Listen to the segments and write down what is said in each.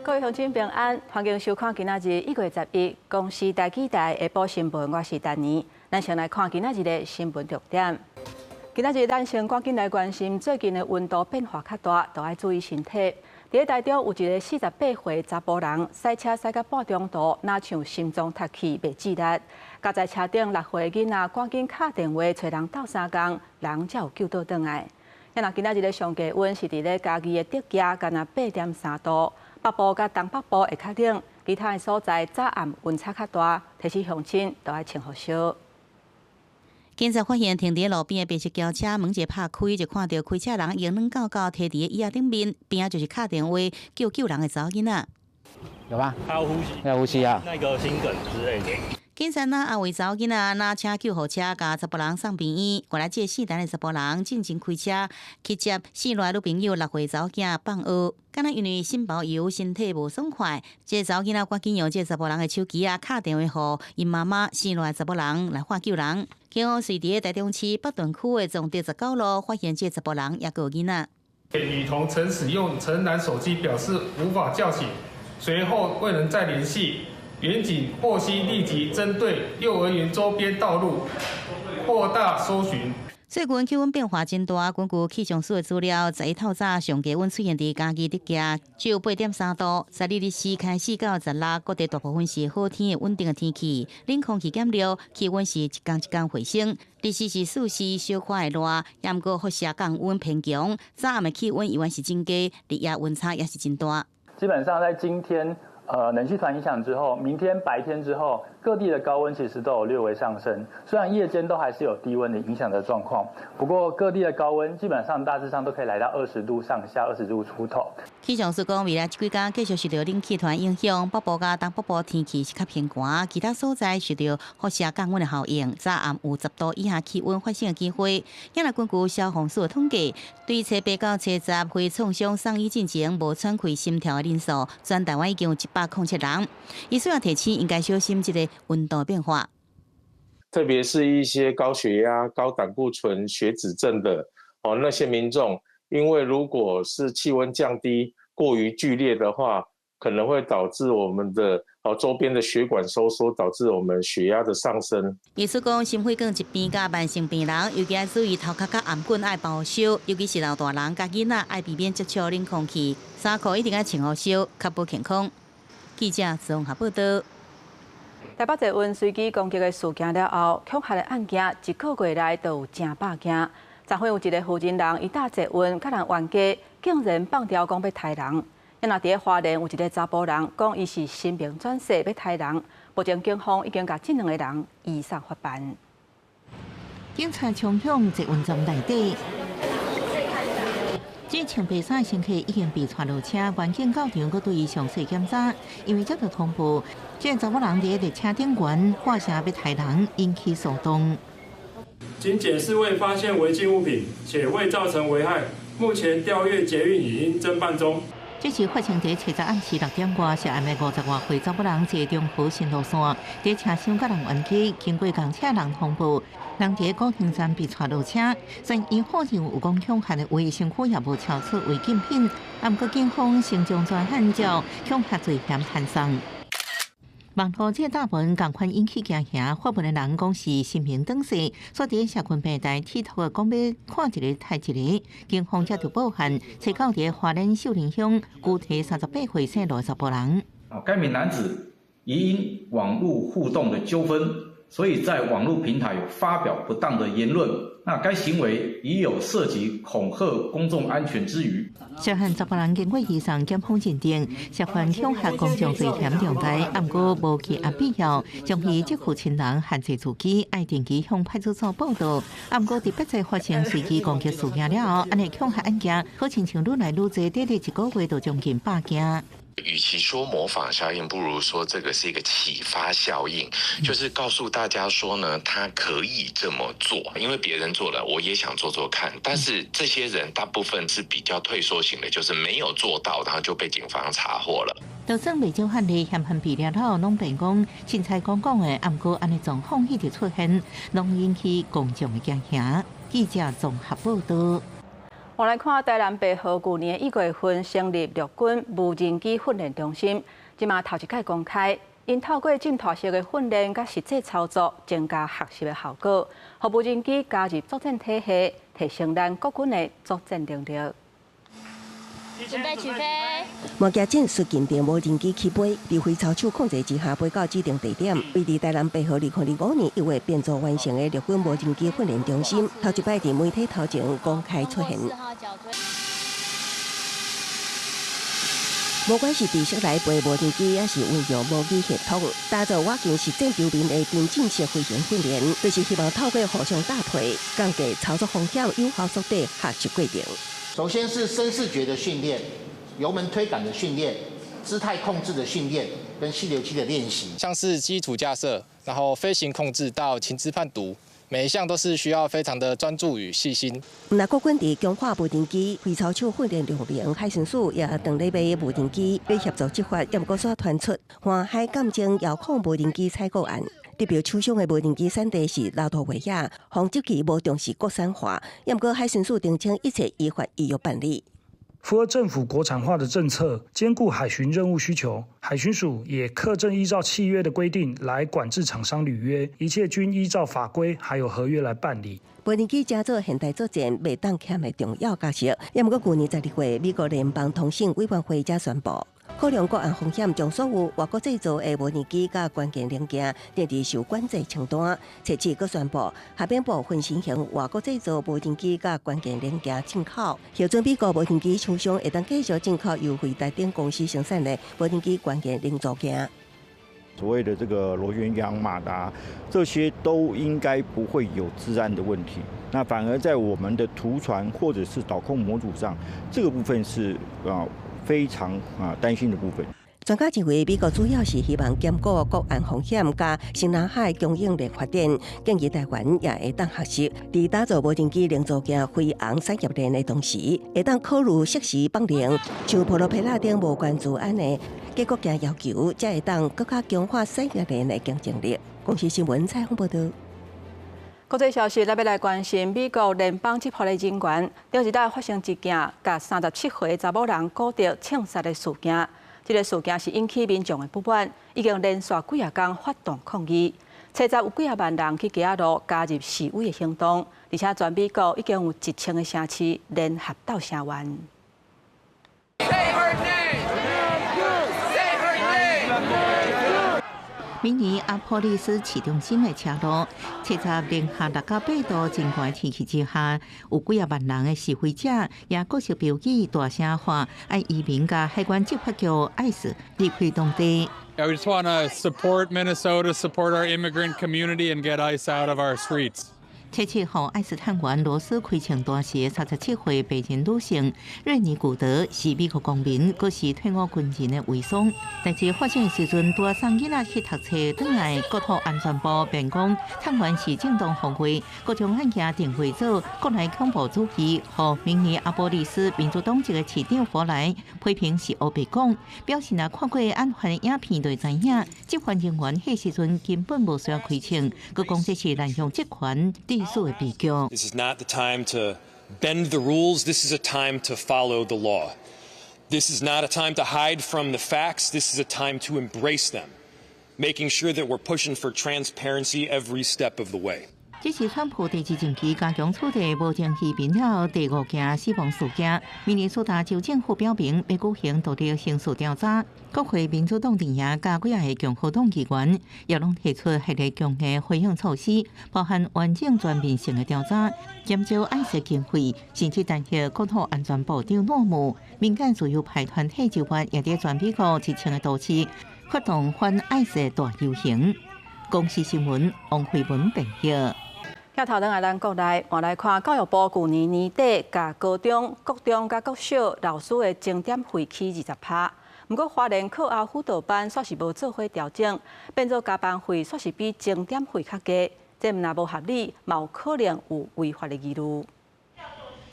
各位乡亲平安，欢迎收看今仔日1月11公视台记台下晡新闻，我是丹妮。咱先来看今仔日的新闻重点。今仔日咱先赶紧来关心最近的温度变化较大，都要注意身体。伫台中有一个48岁查甫人，赛车赛到半中途，哪像心脏塌气袂自力，甲在车顶6岁囡仔赶紧打电话找人斗3工，人才有救倒转来。那今仔日的上低温是伫咧嘉义的竹崎，干那8.3度。北部甲东北部会较冷，其他的所在早暗温差较大，提醒乡亲都要穿好少。警察发现停伫路边的白色轿车门一拍开，就看到开车人用软膏膏贴伫椅仔顶面，边就是打电话救人的查某囡仔。有吗？还有呼吸，还有呼吸啊？那个心梗之类的。警察也为查某囡仔请救护车，甲查甫人送病院。原来这4单的查甫人进前开车去接4来女朋友6岁查某囝放学，敢若因为心包油，身体无爽快，这查某囡仔赶紧用这查甫人的手机打电话给因妈妈4来查甫人来唤救人。警方随伫台中市北屯区的总第19路发现这查甫人也个囡仔。女童曾使用城南手机表示无法叫醒，随后未能再联系。远警获悉，立即针对幼儿园周边道路扩大搜寻。最近气温变化真大，根据气象署的资料，11透早上低温出现伫嘉义竹崎，只有8.3度。12日4开始到16，各地大部分是好天的稳定的天气。冷空气减弱，气温是一天一天回升。24是4时小可会热，也毋过辐射降温偏强。早暗的气温依然是真低，日夜温差也是真大。基本上在今天。冷气团影响之后，明天白天之后，各地的高温其实都有略微上升。虽然夜间都还是有低温的影响的状况，不过各地的高温基本上大致上都可以来到20度上下，20度出头。气象署讲，未来这几天继续受到冷气团影响，北部甲东北部天气是较偏寒，其他所在受到辐射降温的效应，早暗有10度以下气温发生的机会。也来根据消防署的统计，对初8到初10会创伤送医进前无喘气心跳的人数，全台湾已经有107人。伊需要提醒应该小心这个温度变化，特别是一些高血压、高胆固醇、血脂症的那些民众，因为如果是气温降低过于剧烈的话，可能会导致我们的周边的血管收缩，导致我们血压的上升。意思讲，心血管疾病甲慢性病人，尤其要注意头壳甲颔管爱保守，尤其是老大人甲囡仔爱避免接触冷空气，衫裤一定要穿好少，确保健康。记者综合报道。台北捷运随机攻击的事件了后，恐吓的案件1个月来都有成百件。昨昏有一个负责人，伊搭捷运甲人冤家，竟然放掉讲要杀人。因若伫咧花莲有一个查甫人，讲伊是新兵转世要杀人，目前警方已经甲这2个人移送法办。警察冲向捷运站内底。这穿白衫的乘客已经被带落车，环境到场阁对伊详细检查。因为接到通报，这查某人伫列车顶悬喊声要杀人，引起骚动。经检视未发现违禁物品，且未造成危害，目前调阅捷运已经侦办中。这是发生在初10暗时6点外，涉案的50多岁查某人坐中和新路线，在车厢甲人冤家，经过公车人通报。人伫高雄站被带落车，虽然伊好像有讲恐吓的话，身躯也无超出违禁品，不过警方先将专案照恐吓罪嫌摊上。网络这大文同款引起惊吓，发文的人讲是新民转世，所伫社群平台铁头的讲要看一个杀一个，警方才就报案，找到伫花莲秀林乡具体38岁姓罗查甫人。该名男子疑因网络互动的纠纷，所以在网络平台有发表不当的言论，那该行为已有涉及恐吓公众安全之余。涉案查甫人经过以上检方认定，涉犯恐吓公众罪嫌重大，不过无其按必要，将其即负亲人限制自己，爱定期向派出所报到。不过特别在发生随机攻击事件了后，安尼恐吓案件好亲像愈来愈多，短短1个月就将近100件。与其说模仿效应，不如说这个是一个启发效应，就是告诉大家说呢，他可以这么做，因为别人做了，我也想做做看。但是这些人大部分是比较退缩型的，就是没有做到，然后就被警方查获了。就算未少案例嫌犯被抓后，拢辩讲凊彩讲讲的，不过安尼状况一直出现，拢引起公众的惊吓。记者综合报道。我来看台南北河去年1月份成立陆军无人机训练中心，即马头一届公开，因透过静态式的训练甲实际操作，增加学习的效果，互无人机加入作战体系，提升咱国军的作战能力。准备起飞。魔镜舰率近电无人机起飞，伫飞操手控制之下飞到指定地点，位伫台南北河2025年1月编造完成的陆军无人机训练中心，头一摆伫媒体头前公开出现。无管是地色来飞无人机，还是运用模拟系统，打造我境实战周边的沉浸式飞行训练，就是希望透过互相搭配，降低操作风险，有效缩短学习过程。首先是身视觉的训练，油门推杆的训练，姿态控制的训练，跟细流器的练习，像是基础架设，然后飞行控制到情资判读，每一项都是需要非常的专注与细心。那国军伫强化无人机飞操手训练6名海巡署也当咧买无人机，要协助执法，也毋过煞传出环海感情遥控无人机采购案。代表受伤的无人机产地是老土维亚，防执局无重视国产化，也毋过海巡署澄清一切依法依约办理。符合政府国产化的政策，兼顾海巡任务需求，海巡署也恪正依照契约的规定来管制厂商履约，一切均依照法规还有合约来办理。无人机加做现代作战未当欠的重要角色，也毋过去年12月，美国联邦通信委员会才宣布。考量国安风险，将所有外国制造的无人机甲关键零件列入受管制清单。此次佫宣布，下边部分新型外国制造无人机甲关键零件进口，核准美国无人机厂商会当继续进口由惠台电公司生产的无人机关键零组件。所谓的这个螺旋桨、马达，这些都应该不会有治安的问题。那反而在我们的图传或者是导控模组上，这个部分是非常担心的部分。专家认为，美国主要是希望兼顾国安风险加新南海供应链发展，建议台湾也会当学习，在打造无人机零组件飞航产业链的同时，会当考虑适时绑定像普罗佩拉等无关治安的各国家要求，才会当更加强化产业链的竞争力。公司新闻采访报道。国际消息，咱要来关心美国联邦执法的人员中一带发生一件甲37岁查某人孤敌枪杀的事件。这个事件是引起民众的不满，已经连续几夜间发动抗议，车站有几啊万人去街仔路加入示威的行动，而且全美国已经有1000个城市联合到声援。明尼阿波利斯市中心的车路，车站零下6.8度真寒天气之下，有几啊万人的示威者也各式标语大声喊，爱移民甲海关执法局 ICE 离开当地。I just want to support Minnesota, support our immigrant community, and get ICE out of our streets. 77号爱斯探员罗斯开枪大时，37岁白人女性瑞尼古德是美国公民，佫是退伍军人的伪装。代志发生的时阵，拄送囡仔去读册，转来国土安全部便讲，探员是正当防卫，佫将案件定位做国内恐怖主义。和明尼阿波利斯民主党一个市长弗莱批评是黑白讲，表示若看过案发的影片就知影，执法人员迄时阵根本无需要开枪，佫讲这是滥用职权。This is not the time to bend the rules. This is a time to follow the law. This is not a time to hide from the facts. This is a time to embrace them, making sure that we're pushing for transparency every step of the way. 这是川普第2任期加强处理无正义民了第5件死亡事件。明尼苏达州政府表明，要举行独立刑事调查。国会民主党阵营甲几个共和党议员也拢提出系列强硬回应措施，包含完整全面性的调查、减少爱惜经费，甚至弹劾国土安全部长诺姆。民间自由派团体就法也在全美国1000个都市发动反爱惜大游行。公司新闻王慧文报道。遐头等来咱国内，我来看教育部去年年底甲高中、国中甲国小老师的钟点费起20%，不过花莲课后辅导班煞是无做伙调整，变做加班费煞是比钟点费较低，这若无合理，嘛有可能有违法的疑虑。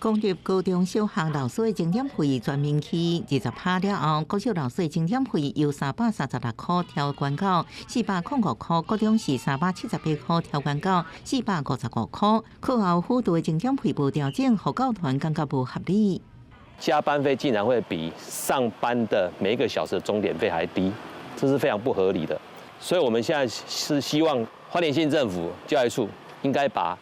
公立高中小学漏水钟点费全面期20趴了后，国小漏水钟点费由336块调悬到405块，高中是378块调悬到455块。课后辅导的钟点费无调整，互教团感觉无合理。加班费竟然会比上班的每一个小时的钟点费还低，这是非常不合理的。所以我们现在是希望花莲县政府教育处应该把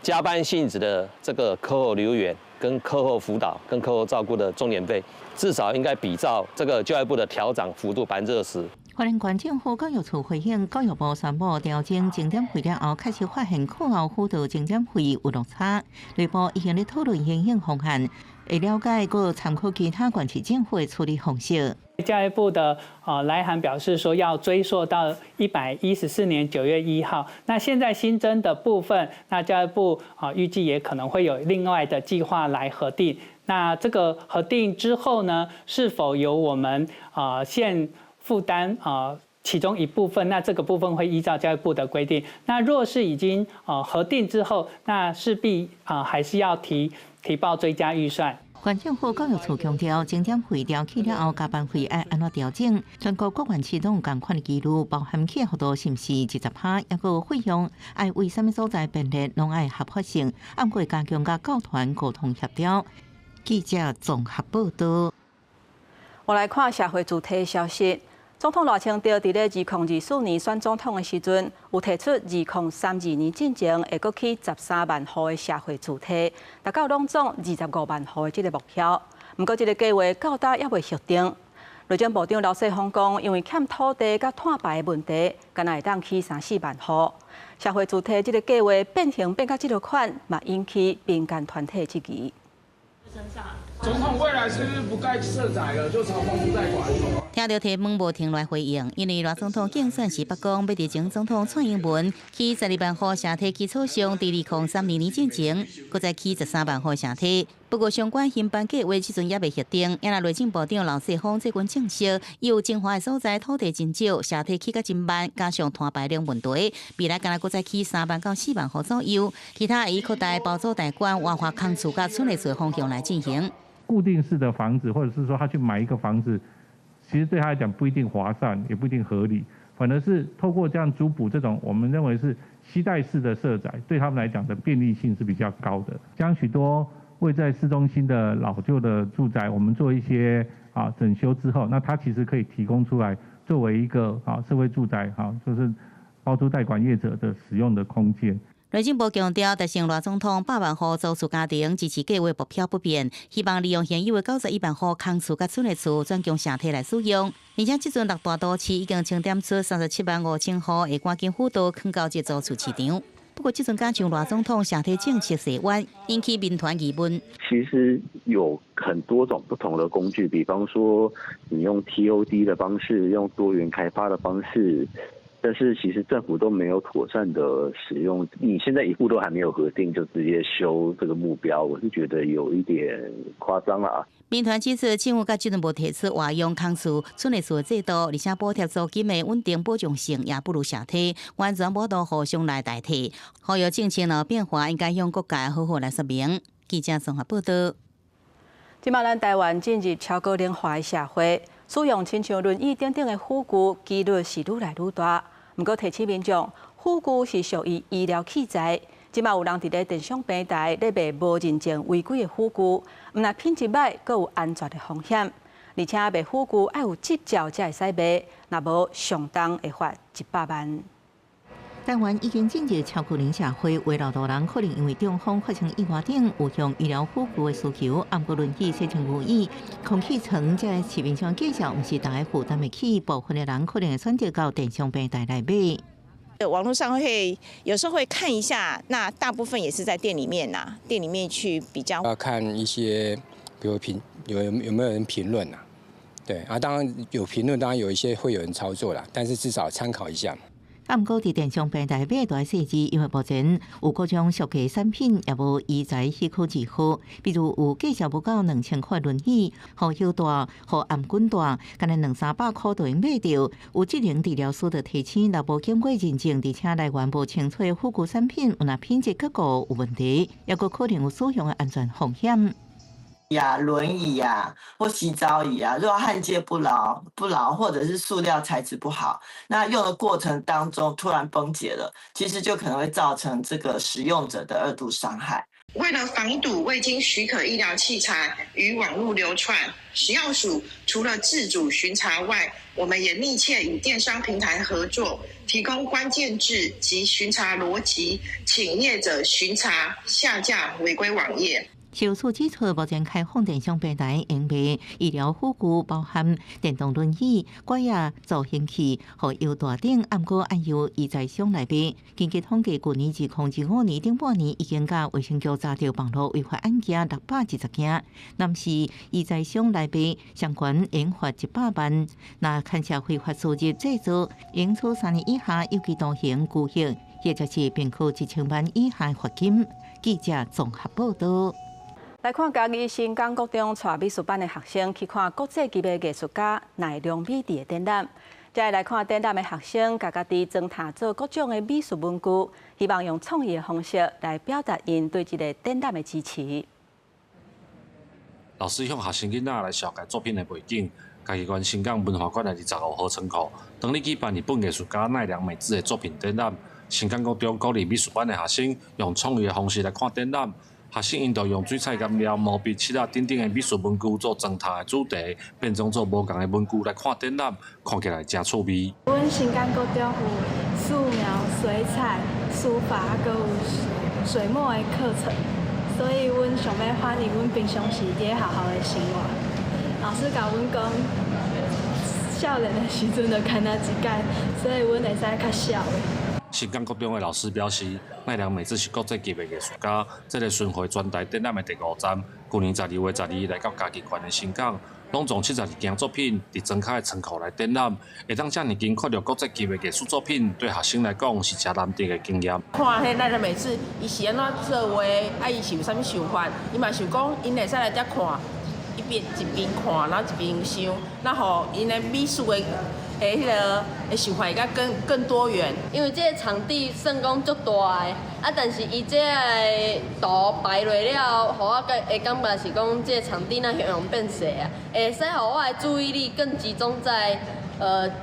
加班性质的这个课后留园、跟课后辅导、跟课后照顾的钟点费，至少应该比照这个教育部的调涨幅度20%。花莲县政府教育处回应，教育部宣布调整钟点费了后，开始发现课后辅导钟点费有落差。内部已经在讨论现行方案，会了解和参考其他县市政府的处理方式。教育部的来函表示说要追溯到114年9月1号。那现在新增的部分，那教育部预计也可能会有另外的计划来核定。那这个核定之后呢，是否由我们县负担其中一部分？那这个部分会依照教育部的规定。那若是已经核定之后，那势必还是要提报追加预算。县政府教育处强调，钟点费调起了后，加班费要安怎调整？全国各县市都有同款的记录，包含起幅度是毋是10%，也个费用爱为什么所在编列，拢爱合法性，按过加强甲教团沟通协调。记者综合报道。我来看社会主题消息。总统赖清德伫咧2024年选总统的时阵，有提出2032年进前会阁起13万户的社会主体，达到拢总25万户的这个目标。不过，这个计划到达也未确定。内政部长刘世芳讲，因为欠土地甲碳排的问题，敢若会当起3-4万户。社会主体这个计划变形变到这个款，嘛引起民间团体质疑。总统未来是不是不盖社宅了，就朝房屋贷款？听到提问无停来回应，因为赖总统竞选时北讲，要伫前总统蔡英文起12万户社体基础上，伫2032年进前，搁再起13万户社体。不过相关兴办计划即阵也未确定。因为内政部长刘世芳最近证实，有精华的所在土地真少，社体起甲真慢，加上摊排量问题，未来敢若搁再起3万到4万户左右。其他以扩大包租代管、活化空厝甲村内厝方向来进行。固定式的房子，或者是说他去买一个房子，其实对他来讲不一定划算，也不一定合理，反而是透过这样租补这种我们认为是携带式的社宅，对他们来讲的便利性是比较高的。将许多位在市中心的老旧的住宅，我们做一些整修之后，那它其实可以提供出来作为一个社会住宅就是包租代管业者的使用的空间。内政部强调，达成赖总统8万户租厝家庭支持计划目标不变，希望利用现有的91万户空厝甲村内厝转供社体来使用。而且，即阵六大都市已经清点出37万5千户，会赶紧辅导放到这租厝市场。不过，即阵加上赖总统社体政策洗碗，引起民团疑问。其实有很多种不同的工具，比方说你用 TOD 的方式，用多元开发的方式。但是其实政府都没有妥善的使用，你现在一户都还没有核定就直接修这个目标，我是觉得有一点夸张啦。民团指出，政府甲即阵无提出活用空厝、村内厝的制度，而且补贴租金的稳定保障性也不如社体，完全无都互相来代替。呼吁政策若变化，应该向各界好好来说明。记者综合报道。即马咱台湾进入超高龄化的社会。使用亲像轮椅等等的辅具，几率是愈来愈大。不过提醒民众，辅具是属于医疗器材。即马有人伫咧电商平台咧卖无认证违规的辅具，毋但品质歹，阁有安全的风险。而且卖辅具要有执照才会使卖，若无上当会罚100万。台湾已经进入超高龄社会，有老多人可能因为中风发生意外等，有向医疗辅具的需求。按过轮椅、车床椅、空气床这类市面上介绍，毋是大家负担得起，部分的人可能会选择到电商平台来买。网络上会有时候会看一下，那大部分也是在店里面店里面去比较。要看一些，比如有没有人评论对当然有评论，当然有一些会有人操作啦，但是至少参考一下。不过，伫电商平台买大细致，因为目前有各种俗价产品也无依在许可支付，比如有价值不到2000块轮椅，和腰带、和颔棍带，干那200-300块就用买到。有职能治疗师就提醒，若无经过认证，而且来源无清楚的复古产品，有若品质结构有问题，也个可能有使用的安全风险。轮椅或洗澡椅如果焊接不牢，或者是塑料材质不好，那用的过程当中突然崩解了，其实就可能会造成这个使用者的2度伤害。为了防堵未经许可医疗器材与网络流窜，食药署除了自主巡查外，我们也密切与电商平台合作，提供关键字及巡查逻辑，请业者巡查下架违规网页。消署指出，目前开放电商平台营卖医疗护具，包含电动轮椅、拐杖、助行器和腰带等，按过按由医在商来卖。根据统计，去年至2025年顶半年，已经甲卫生局查到网络违法案件610件，男是医在商来卖，相关刑罚100万。那看社非法输入制造，刑处3年以下有期徒刑、拘役，或者是并科1000万以下罚金。记者综合报道。来看嘉义新港国中带美术班的学生去看国际级的艺术家奈良美智的展览。再来看展览的学生，家己装塔做各种的美术文具，希望用创意的方式来表达因对这个展览的支持。老师向学生囡仔来紹介作品的背景。嘉義縣新港文化館的25號倉庫，當日舉辦日本藝術家奈良美智的作品展覽。新港國中鼓勵美術班的學生用創意的方式來看展覽。學生因就用水彩顏料、毛筆、漆啊等等的美術文具做裝塔的主題，變裝做無同的文具來看展覽，看起來真趣味。阮新港國中有素描、水彩、書法，還有水墨的課程，所以阮想要歡迎阮平常時在學校的生活。老師甲阮講，少年的時陣就看那一屆，所以阮會使較少的。新港國中的老師表示，奈良美智是國際級的藝術家。這個巡迴專題展覽的第5站，去年12月12日來到嘉義縣的新港，攏總72件作品佇裝開的倉庫來展覽。會當遮爾近看到國際級的藝術作品，對學生來講是真難得的經驗。看迄奈良美智，伊是安怎做畫，伊是有啥物想法，伊嘛想講，因會使來遮看，一邊看，然後一邊想，然後因的美術的。迄个想法甲更多元，因为这个场地算讲足大的，但是伊这个图摆落了，互我会感觉是讲这个场地那样变小啊，会使互我的注意力更集中在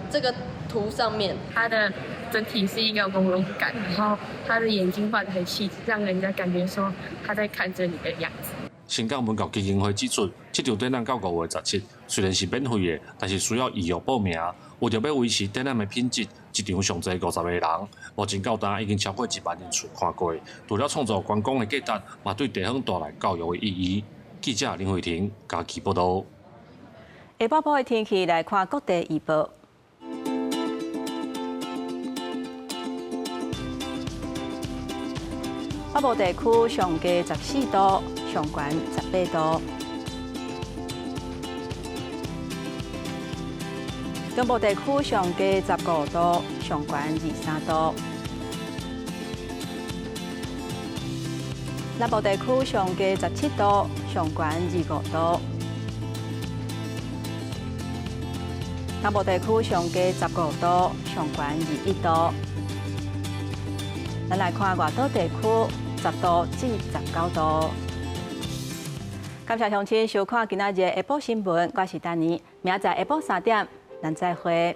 这个图上面。它的整体是一个朦胧感，然后他的眼睛画得很细致，让人家感觉说他在看着你的样子。新港文教基金會指出，這場展覽到5月17，雖然是免費的，但是需要預約報名。為着要維持展覽的品質，一場上濟50個人。目前到達已經超過1萬人次看過。除了創造觀光的價值，嘛對地方帶來教育的意義。記者林慧婷嘉義報道。下晡晡的天氣來看各地預報。北部地區上低14度，上懸18度；中部地區上低15度，上懸23度；南部地區上低17度，上懸25度；東部地區上低15度，上懸21度。咱來看外島地區10度至19度。感謝鄉親收看今仔日下晡新聞，我是丹妮，明仔下晡3點，咱再會。